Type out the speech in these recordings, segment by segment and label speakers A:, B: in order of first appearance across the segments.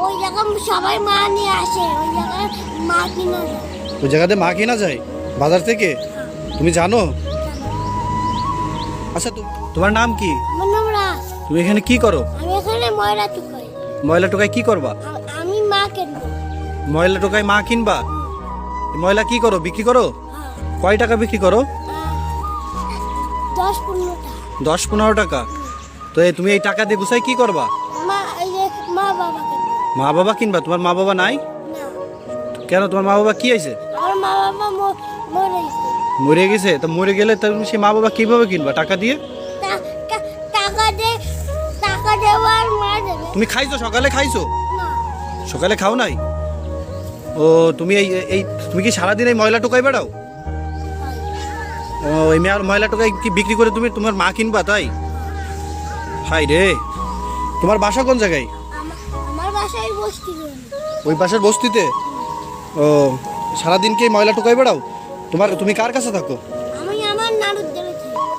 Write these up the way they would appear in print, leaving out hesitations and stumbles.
A: ওই জায়গায় সবাই মা নিয়ে আসে, ওই জায়গায় মা কিনা যায়।
B: ওই জায়গাতে মা কিনা যায় বাজার থেকে? তুমি জানো? আচ্ছা, তোমার নাম কি?
A: আমার নাম রাজ।
B: তুমি এখানে কি করো?
A: আমি এখানে ময়লা টুকাই।
B: ময়লা টোকায় কি করবা?
A: আমি মা কিনবো।
B: ময়লা টোকায় মা কিনবা? ময়লা কি করো, বিক্রি করো? কয় টাকা বিক্রি করো?
A: 10-15 টাকা।
B: 10-15 টাকা? তো তুমি এই টাকা দিয়ে গুছাই কি করবা?
A: মা এই যে মা বাবা কিনবো।
B: মা বাবা কিনবা? তোমার মা বাবা নাই?
A: না,
B: কেন, তোমার মা বাবা কি হয়েছে?
A: আমার মা বাবা মরে গেছে।
B: মরে গেছে? তো মরে গেলে তুমি সেই মা বাবা কিভাবে কিনবা টাকা দিয়ে?
A: টাকা দেওয়ার মা দেবে।
B: তুমি খাইছো? সকালে খাইছো?
A: না,
B: সকালে খাও নাই? ও, তুমি এই তুমি কি সারাদিন এই ময়লা টোকাই বেড়াও? ও, এই ময়লা টোকাই কি বিক্রি করে তুমি তোমার মা কিনবা তাই? হাই রে, তোমার বাসা কোন জায়গায়?
A: আমার বাসায় বসতি।
B: ওই পাশের বস্তিতে? ও, সারাদিন কি এই ময়লা টোকাই বেড়াও? তুমি কার কাছে থাকো?
A: আমি আমার নানুর দেবে।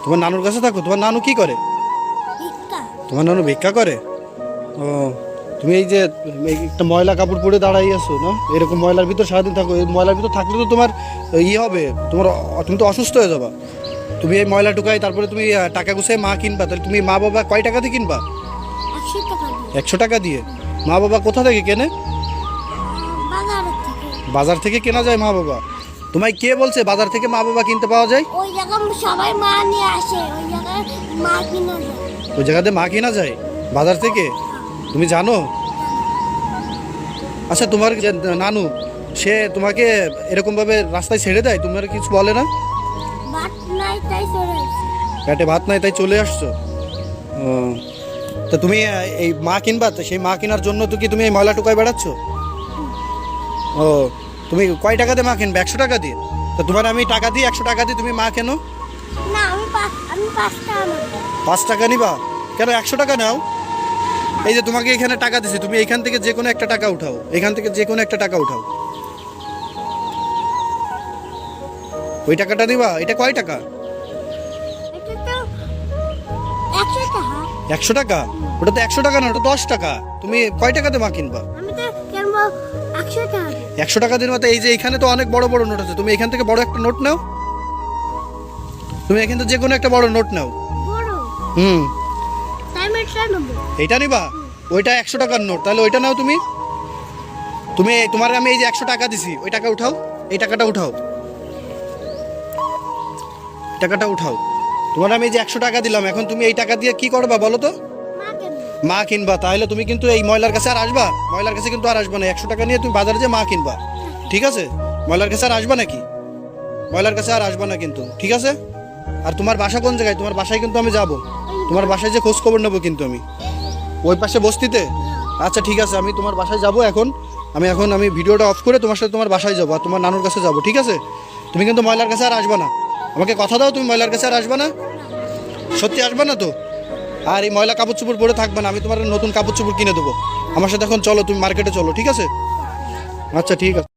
B: তোমার নানুর কাছে থাকো? তোমার নানু কি করে?
A: ভিক্ষা।
B: তোমার নানু ভিক্ষা করে? ও, তুমি এই যে একটা ময়লা কাপড় পরে দাঁড়াই আছো না, এরকম ময়লার ভিতর সারাদিন থাকো। এই ময়লার ভিতর থাকলে তো তোমার হবে, তুমি তো অসুস্থ হয়ে যাবা। তুমি এই ময়লা টুকাই তারপরে তুমি টাকা গুছাই মা কিনবা, তাহলে তুমি মা বাবা কয় টাকা দিয়ে কিনবা?
A: 100 টাকা দিয়ে।
B: 100 টাকা দিয়ে? মা বাবা কোথা থেকে কেনে?
A: বাজার থেকে।
B: বাজার থেকে কেনা যায় মা বাবা? তোমায় কে বলছে বাজার থেকে মা বাবা কিনতে পাওয়া যায়?
A: ওই জায়গায় সবাই মা নিয়ে আসে, ওই জায়গায় মা কিনা যায়।
B: ওই জায়গাতে মা কিনা যায় বাজার থেকে? তুমি জানো? আচ্ছা, তোমার যে নানু, সে তোমাকে এরকম ভাবে রাস্তায় ছেড়ে দেয়? তোমার কিছু বলে না?
A: ভাত নাই তাই চলে আসে।
B: পেটে ভাত নাই তাই চলে আসছো? ও, তা তুমি এই মা কিনবা, তো সেই মা কেনার জন্য তো কি তুমি এই ময়লা টুকায় বেড়াচ্ছ? ও, তুমি কয় টাকা দিয়ে মা কিনবে? 100 টাকা দিয়ে? তা তোমার আমি টাকা দিই 100 টাকা দিয়ে, তুমি মা কেন?
A: না, আমি 5 টাকা নেব।
B: 5 টাকা নিবা? কেন 100 টাকা নাও? এই যে তোমাকে এখানে টাকা দিছি, তুমি এখান থেকে যে কোনো একটা টাকা উঠাও, এখান থেকে যে কোনো একটা টাকা উঠাও। ওই টাকাটা দিবা? এটা কয় টাকা?
A: এটা তো 100 টাকা।
B: 100 টাকা? ওটা তো 100 টাকা না, ওটা 10 টাকা। তুমি কয় টাকাতে মা কিনবা?
A: আমি তো কিনবো 100 টাকা দিয়ে।
B: 100 টাকা দিন মতো? এই যে এখানে তো অনেক বড় বড় নোট আছে, তুমি এখান থেকে বড় একটা নোট নাও। তুমি এখান থেকে যে কোনো একটা বড় নোট নাও।
A: বড়?
B: হুম।
A: তাই আমি এটা নেব।
B: এইটা নিবা? ওইটা 100 টাকার নোট, তাহলে ওইটা নাও তুমি। তোমার আমি এই যে 100 টাকা দিছি, ওই টাকা উঠাও, এই টাকাটা উঠাও, টাকাটা উঠাও। তোমার আমি এই যে 100 টাকা দিলাম, এখন তুমি এই টাকা দিয়ে কি করবা বলো তো?
A: মা কিনবো।
B: মা কিনবা? তাহলে তুমি কিন্তু এই ময়লার কাছে আর আসবা? ময়লার কাছে কিন্তু আর আসবা না। 100 টাকা নিয়ে তুমি বাজারে যে মা কিনবা, ঠিক আছে? ময়লার কাছে আর আসবা নাকি? ময়লার কাছে আর আসবা না কিন্তু, ঠিক আছে? আর তোমার বাসা কোন জায়গায়? তোমার বাসায় কিন্তু আমি যাব, তোমার বাসায় যে খোঁজ খবর নেবো কিন্তু আমি। ওই পাশে বস্তিতে? আচ্ছা, ঠিক আছে, আমি তোমার বাসায় যাব এখন। আমি ভিডিওটা অফ করে তোমার সাথে তোমার বাসায় যাবো আর তোমার নানুর কাছে যাব, ঠিক আছে? তুমি কিন্তু ময়লার কাছে আর আসবা না। আমাকে কথা দাও, তুমি ময়লার কাছে আর আসবা না? সত্যি আসবা না তো? আর এই ময়লা কাপড় চোপড় পরে থাকবে না, আমি তোমার নতুন কাপড় চোপড় কিনে দেবো। আমার সাথে এখন চলো, তুমি মার্কেটে চলো, ঠিক আছে? আচ্ছা, ঠিক আছে।